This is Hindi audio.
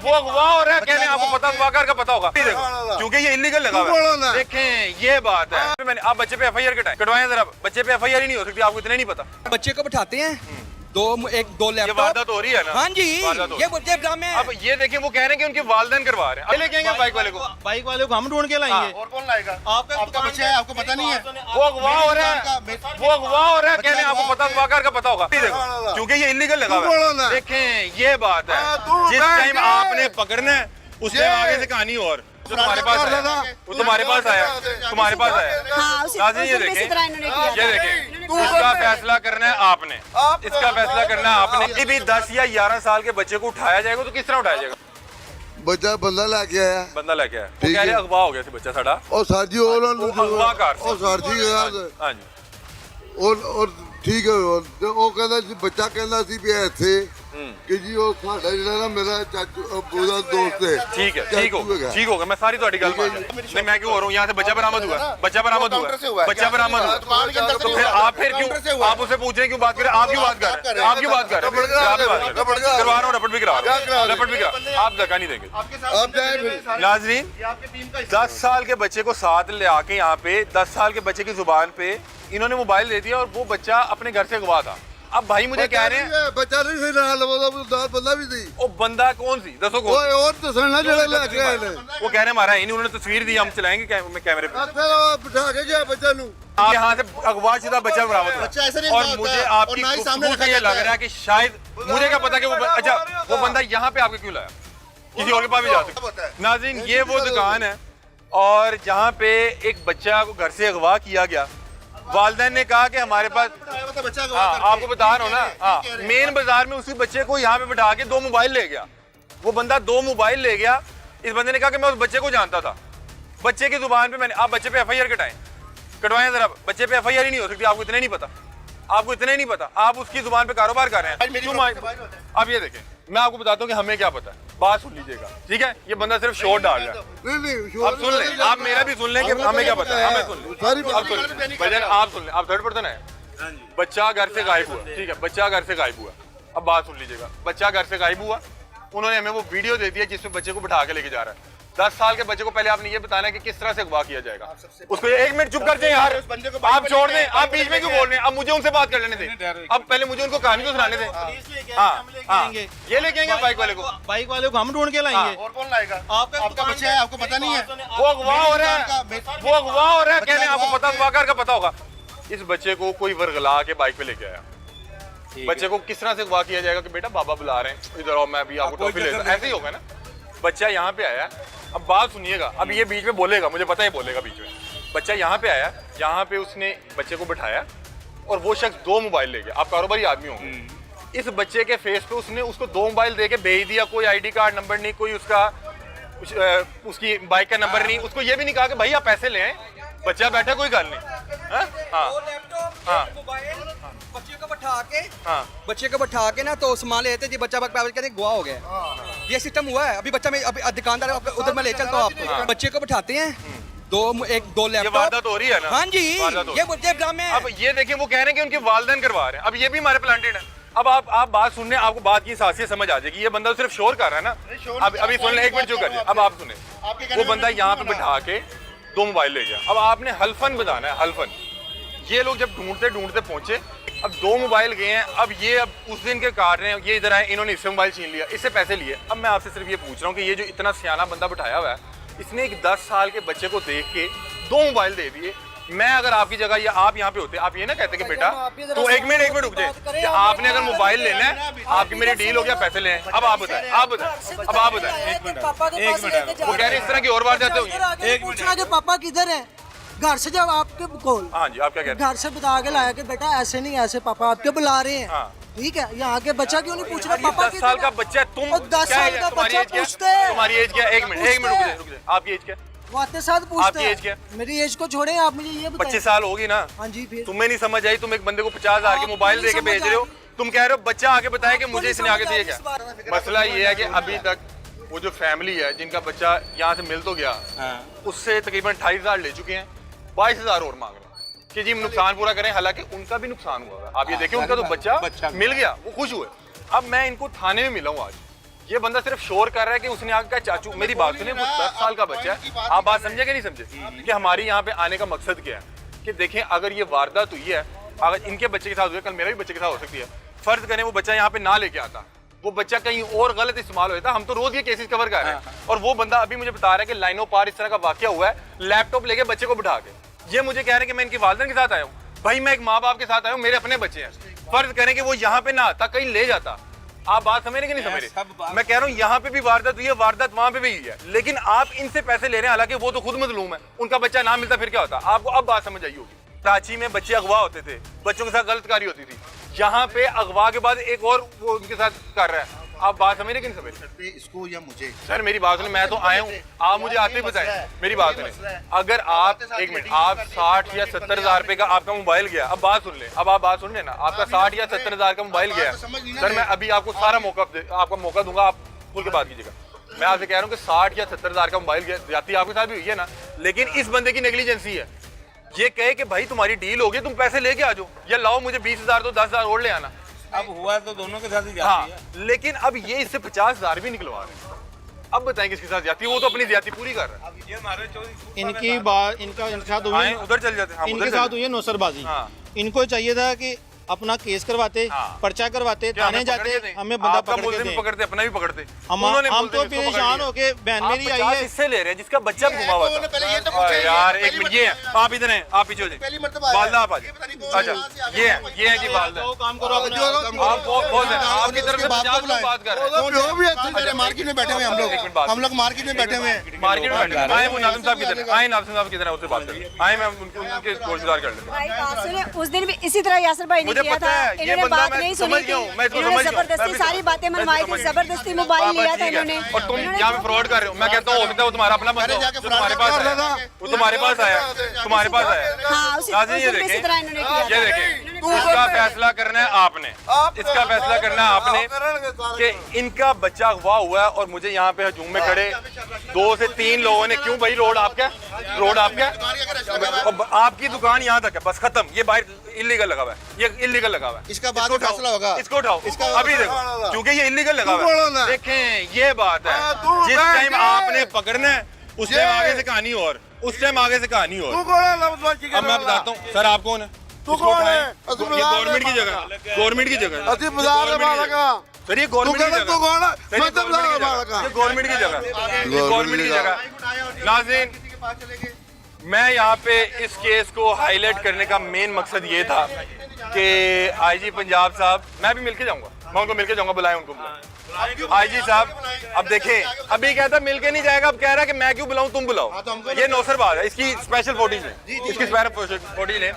वो अगवा हो रहा है, कहने आपको पता अगवाकार का पता होगा क्योंकि ये इलीगल लगा हुआ है। देखें ये बात है, मैंने आप बच्चे पे एफआईआर कटवाएं जरा, बच्चे पे एफआईआर ही नहीं हो सकती, आपको इतना नहीं पता। बच्चे को बिठाते हैं दो लैपटॉप, ये वारदात हो रही है ना। हाँ जी, ये बच्चे ड्रामे हैं। अब ये देखिए वो कह रहे हैं कि उनके वालिदैन करवा रहे हैं, लेके आएंगे बाइक वाले को हम ढूंढ के लाएंगे। और कौन लाएगा? आपका बच्चा है, आपको पता नहीं है। वो अगवा हो रहा है, वो अगवा हो रहा है, कहने आपको पता अगवाकार का पता होगा क्योंकि ये इलीगल लगा हुआ है। देखें ये बात है, जिस टाइम आपने पकड़ना है उस टाइम आगे से कहानी और तुम्हारे पास आया, वो तुम्हारे पास आया, तुम्हारे पास आया। नाज़रीन ये देखें, ये देखें, इसका फैसला करना है आपने, इसका फैसला करना है आपने। ये भी 10 या 11 साल के बच्चे को उठाया जाएगा तो किस तरह उठाया जाएगा? बच्चा बंदा लेके आया, बंदा लेके आया, वो कह रहे अगवा हो गया था बच्चा साड़ा और साजी अगवाकार और साजी हाँ जी, और ठीक है ਉਹ ਕਹਿੰਦਾ ਸੀ ਬੱਚਾ ਕਹਿੰਦਾ ਸੀ ਵੀ ਇੱਥੇ कि जी वो साडा ਜਿਹੜਾ ना मेरा चाचू अब्बू ਦਾ दोस्त है। ठीक है, ठीक होगा, मैं सारी ਤੁਹਾਡੀ ਗੱਲ मान नहीं, मैं क्यों हो रहा हूँ, यहाँ से बच्चा बरामद हुआ, बच्चा बरामद हुआ, बच्चा बरामद हुआ, तो फिर आप क्यों आप उससे पूछ रहे हैं क्यों बात करें, आप क्यों बात कर रहे हैं, आप क्यों बात कर रहे हैं, करवा रहा हूँ, रपट भी करा आप धक्का नहीं देंगे। नाज़रीन 10 साल के बच्चे को साथ ले आके यहाँ पे 10 साल के बच्चे की जुबान पे इन्होंने मोबाइल दे दिया और वो बच्चा अपने घर से अगवा था। अब भाई मुझे कह रहे हैं बच्चा नहीं सही रहा, बंदा भी थी। वो बंदा कौन सी दसो कौन? और तो सुनना जड़ा लेके आए ने, वो कह रहे हैं हमारा ही नहीं, उन्होंने तस्वीर दी, हम चलाएंगे कैमरे पे। फिर वो बिठा के गया बच्चा नु, आप यहाँ से अगवाशुदा बच्चा बरामद हुआ और मुझे आपकी गुफ्तगू से ये लग रहा है कि शायद मुझे क्या पता कि वो अच्छा वो बंदा यहाँ पे आपके क्यों लाया, किसी और के पास भी जा सकता है। नाज़रीन ये वो दुकान है और जहाँ पे एक बच्चा को घर से अगवा किया गया, वालिदैन ने कहा कि हमारे पास आपको बता रहा हूँ ना, हाँ मेन बाजार में उसी बच्चे को यहाँ पे बिठा के 2 मोबाइल ले गया। वो बंदा 2 मोबाइल ले गया, इस बंदे ने कहा कि मैं उस बच्चे को जानता था। बच्चे की जुबान पे मैंने, आप बच्चे पे एफआईआर कटवाएं जरा, बच्चे पे एफआईआर ही नहीं हो सकती, आपको इतना नहीं पता, आपको इतना ही नहीं पता, आप उसकी जुबान पे कारोबार कर रहे हैं। अब ये देखें, मैं आपको बताता हूँ कि हमें क्या पता है, बात सुन लीजिएगा ठीक है। ये बंदा सिर्फ शोर डाल रहा है, नहीं आप सुन लें, आप मेरा भी सुन लें कि हमें क्या पता है, हमें सुन लें, आप सुन लें भजन, आप सुन लें, आप थर्ड पर्सन है। बच्चा घर से गायब हुआ, ठीक है, बच्चा घर से गायब हुआ। अब बात सुन लीजिएगा, बच्चा घर से गायब हुआ, उन्होंने हमें वो वीडियो दे दिया जिसमें बच्चे को बिठा के लेके जा रहा है। 10 साल के बच्चे को पहले आपने ये बताना है कि किस तरह से अगवा किया जाएगा। उसको 1 मिनट चुप कर दें यार, आप छोड़ दें, आप बीच में क्यों बोल रहे हैं? अब मुझे उनसे बात कर लेने दें, अब पहले मुझे उनको कहानी तो सुनाने दें। हाँ ये लेके आएंगे बाइक वाले को हम ढूंढ के लाएंगे। और कौन लाएगा? आपका बच्चा है, आपको पता नहीं है। वो अगवा हो रहा है, वो अगवा हो रहा है, कहने आपको पता अगवाकार का पता होगा। इस बच्चे को कोई वर्गला के बाइक पे लेके आया, बच्चे को किस तरह से अगवा किया जाएगा कि बेटा बाबा बुला रहे हैं, इधर आओ, मैं भी आपको टॉफी ले रहा हूं, ऐसे ही होगा ना। बच्चा यहाँ पे आया, अब बात सुनिएगा, अब ये बीच में बोलेगा, मुझे पता है बोलेगा बीच में। बच्चा यहाँ पे आया, यहाँ पे उसने बच्चे को बिठाया और वो शख्स 2 मोबाइल ले गया। आप कारोबारी आदमी होंगे, इस बच्चे के फेस पे उसने उसको 2 मोबाइल दे के भेज दिया, कोई आईडी कार्ड नंबर नहीं, कोई उसका उसकी बाइक का नंबर नहीं, उसको ये भी नहीं कहा कि भाई आप पैसे ले आए, बच्चा बैठा कोई गल नहीं। बच्चे को बैठा के ना तो सामान लेते जी, बच्चा कहते गुआ हो गया। ये सिस्टम हुआ है अभी। बच्चा में अभी दुकानदार उधर मैं ले चलता हूँ आपको। बच्चे को बैठाते हैं दो लैपटॉप, वारदात हो रही है ना। हाँ जी, ये बच्चे ड्रामे हैं। अब ये देखिए वो कह रहे हैं कि उनके वालिदैन करवा रहे हैं, अब ये भी हमारे प्लांटेड है। अब आप बात सुनने, आपको बात की सासियत समझ आ जाएगी। ये बंदा सिर्फ शोर कर रहा है ना, अभी सुन ले, 1 मिनट जो कर, अब आप सुने। वो बंदा यहाँ पे बिठा के 2 मोबाइल ले गया। अब आपने हल्फन बताना है, हल्फन। ये लोग जब ढूंढते पहुंचे, अब 2 मोबाइल गए हैं। अब ये अब उस दिन के कार रहे हैं, ये इधर आए, इन्होंने इससे मोबाइल छीन लिया, इससे पैसे लिए। अब मैं आपसे सिर्फ ये पूछ रहा हूँ कि ये जो इतना सियाना बंदा बिठाया हुआ है, इसने एक 10 साल के बच्चे को देख के 2 मोबाइल दे दिए। मैं अगर आपकी जगह या आप यहाँ पे होते, आप ये ना कहते कि बेटा तो 1 मिनट रुक जाए, आपने अगर मोबाइल लेना है, आपकी मेरी डील हो गया, पैसे ले आए। अब आप बताएं, अब आप बताएं। 1 मिनट, वो कह रहे इस तरह की और बात जाते हुए पूछना कि पापा किधर है, घर से जब आपके कॉल, हाँ जी, आप क्या कहते हैं? घर से बता के लाया कि बेटा ऐसे नहीं, ऐसे पापा आपके बुला रहे हैं। हाँ। ठीक है, यहाँ के बच्चा क्यों नहीं पूछ रहा पापा 10 साल का बच्चा, तुम 10 साल का बच्चा पूछते हैं। तुम्हारी एज क्या है? 1 मिनट रुक जाए, आपकी एज क्या है? वाते साथ पूछते आपकी एज क्या हैं। मेरी एज को छोड़े, आप मुझे ये बताएं। 25 साल होगी ना। हाँ जी, फिर तुम्हें नहीं समझ आई, तुम एक बंदे को 50,000 के मोबाइल दे के भेज रहे हो, तुम कह रहे हो बच्चा आगे बताया कि मुझे इसने आगे दिए क्या। मसला ये है कि अभी तक वो जो फैमिली है जिनका बच्चा यहाँ से मिल तो गया, उससे तकरीबन 28,000 ले चुके हैं, 22,000 और मांग रहे हैं कि जी नुकसान पूरा करें, हालांकि उनका भी नुकसान हुआ है। आप ये देखिए, उनका तो बच्चा मिल गया, वो खुश हुए। अब मैं इनको थाने में मिला हूँ आज, ये बंदा सिर्फ शोर कर रहा है कि उसने आगे का चाचू, मेरी बात सुने, वो 10 साल का बच्चा है। आप बात समझे कि नहीं समझे कि हमारी यहाँ पे आने का मकसद क्या है कि देखें अगर ये वारदात हुई है, अगर इनके बच्चे के साथ हुई है, कल मेरे भी बच्चे के साथ हो सकती है। फर्ज करें वो बच्चा यहाँ पे ना लेके आता, वो बच्चा कहीं और गलत इस्तेमाल होता, हम तो रोज ये केसेस कवर कर रहे हैं। और वो बंदा अभी मुझे बता रहा है कि लाइनों पार इस तरह का वाकया हुआ है, लैपटॉप लेके बच्चे को बिठा के, ये मुझे कह रहे हैं कि मैं इनकी वालिदैन के साथ आया हूँ। भाई मैं एक माँ बाप के साथ आया हूँ, मेरे अपने बच्चे हैं। फर्ज करें कि वो यहाँ पे ना आता, कहीं ले जाता। आप बात समझ रहे कि नहीं समझ रहे? मैं कह रहा हूँ यहाँ पे भी वारदात हुई है, वारदात वहां पे भी हुई है, लेकिन आप इनसे पैसे ले रहे हैं, हालांकि वो तो खुद मजलूम है, उनका बच्चा ना मिलता फिर क्या होता? आपको अब बात समझ आई होगी। कराची में बच्चे अगवा होते थे, बच्चों के साथ गलतकारी होती थी, यहाँ पे अगवा के बाद एक और वो उनके साथ कर रहा है। आप बात समझ रहे कि नहीं समझ रहे? इसको या मुझे सर मेरी बात सुने, मैं तो आया हूँ, आप मुझे आते ही बताएं। मेरी बात सुने, अगर आप एक मिनट, आप 60 या 70 हज़ार रुपए का आपका मोबाइल गया, अब बात सुन ले, अब आप बात सुन लेना, आपका 60 या 70 हज़ार का मोबाइल गया, सर मैं अभी आपको सारा आपका मौका दूंगा, आप खुल के बात कीजिएगा। मैं आपसे कह रहा हूँ कि 60 या 70 हज़ार का मोबाइल गया, ज्यादती आपके साथ भी हुई है ना, लेकिन इस बंदे की नेग्लिजेंसी है। ये कहे कि भाई तुम्हारी डील होगी, तुम पैसे लेके आ जाओ, या लाओ मुझे 20 हज़ार दो, 10 हज़ार और ले आना। अब हुआ तो दोनों के साथ ही जाती हाँ, है। लेकिन अब ये इससे 50 हज़ार भी निकलवा रहे हैं। अब बताएं किसके साथ जाती है? वो तो अपनी ज्यादती पूरी कर रहा है। इनकी बात इनके साथ हुई, आए उधर चल जाते हैं, इनके साथ हुई है नौसरबाजी। हाँ। इनको चाहिए था कि अपना केस करवाते, हाँ। पर्चा करवाते, क्या थाने हमें पकड़ के जाते, दें? हमें बंदा आपका पकड़ के मुल्ज़िम दें। पकड़ते, अपना भी पकड़ते। हम उन्होंने तो मुल्ज़िम इसको परेशान पकड़ हो के बहन लिया। मेरी आप आई 50 है। इससे ले रहे हैं जिसका बच्चा भी घुमा हुआ था। पहले ये तो अरे पूछे, यार पहली एक मिनट, मरतबा ये आया। आप इधर हैं, आप पीछे हो पहली जाइए। मरतबा आया। वालदा आप आ ये पता नहीं जाइए। कौन अच्छा कहाँ से ये आ है, गया। ये है जी वालदा। तो काम करो अपना। आप बहुत हैं, आपकी तरफ से उसके बाप को 50 लोग बुलाएं। बात कर रहे हैं। जो भी अच्छा मेरे मार्केट में बैठे हुए हैं हम एक मिनट लोग, बात। हम लोग मार्केट में बैठे हुए हैं। मार्केट में बैठे हैं। आए वो नाज़िम साहब किधर है? आए नाज़िम साहब किधर है? उससे बात करें। आए मैं उनके गोश्तदार कर लेता हूं। भाई बात सुने, उस दिन भी इसी तरह यासर भाई ने मुझे किया पता था, है, ये इन्होंने बंदा बात मैं नहीं समझ सुनी गया हूं, थी, मैं इसको इन्होंने समझ गया हूं। जबरदस्ती सारी बातें मनवाई थी, जबरदस्ती मोबाइल लिया था इन्होंने। और तुम यहाँ पे फ्रॉड कर रहे हो। मैं कहता हूँ हो सकता है वो तुम्हारा अपना बंदा हो, जाके जो तुम्हारे पास फ्रॉड आया, वो तुम्हारे पास आया, तुम्हारे पास आया। हाँ, उसी नाज़रीन ये उसी देखें, तरह इन्होंने किया ये था। देखें, इसका फैसला करना है आपने, इसका फैसला करना है आपने कि इनका बच्चा अगवा हुआ है और मुझे यहाँ पे हजूम में खड़े 2 से 3 लोगों ने, क्यों भाई रोड आपका, रोड आपका, और आपकी दुकान यहाँ तक है, बस खत्म। ये बाहर इलीगल लगा हुआ है, ये इलीगल लगा हुआ है। इसका बाद में फैसला होगा। इसको उठाओ, अभी देखो, क्योंकि ये इलीगल लगा हुआ बोलो है। ना। देखें ये बात है, तू जिस बैठ टाइम के। आपने पकड़ना है उस टाइम आगे से कहानी और, उस टाइम आगे से कहानी और। अब मैं बताता हूँ सर, आप कौन है? तू इसको कौन उठाएं। है? ये गवर्नमेंट की जगह, गवर्नमेंट की जगह, अति बाजार है बालका। सर ये गवर्नमेंट की जगह, तू कौन है? सर, ये मैं तो गवर्नमेंट की बालका। जगह, ये गवर्नमेंट की जगह, ये गवर्नमेंट की जगह। नाज़रीन मैं यहाँ पे इस केस को हाईलाइट करने का मेन मकसद ये था कि आईजी पंजाब साहब, मैं भी मिलके जाऊंगा, मैं उनको मिलके जाऊंगा, बुलाएं उनको, आईजी साहब। अब देखें, अभी कहता मिलके नहीं जाएगा, अब कह रहा है कि मैं क्यों बुलाऊं, तुम बुलाओ। ये नौसर बात है, इसकी स्पेशल फोटेज है, इसकी स्पेशल फोटेज है।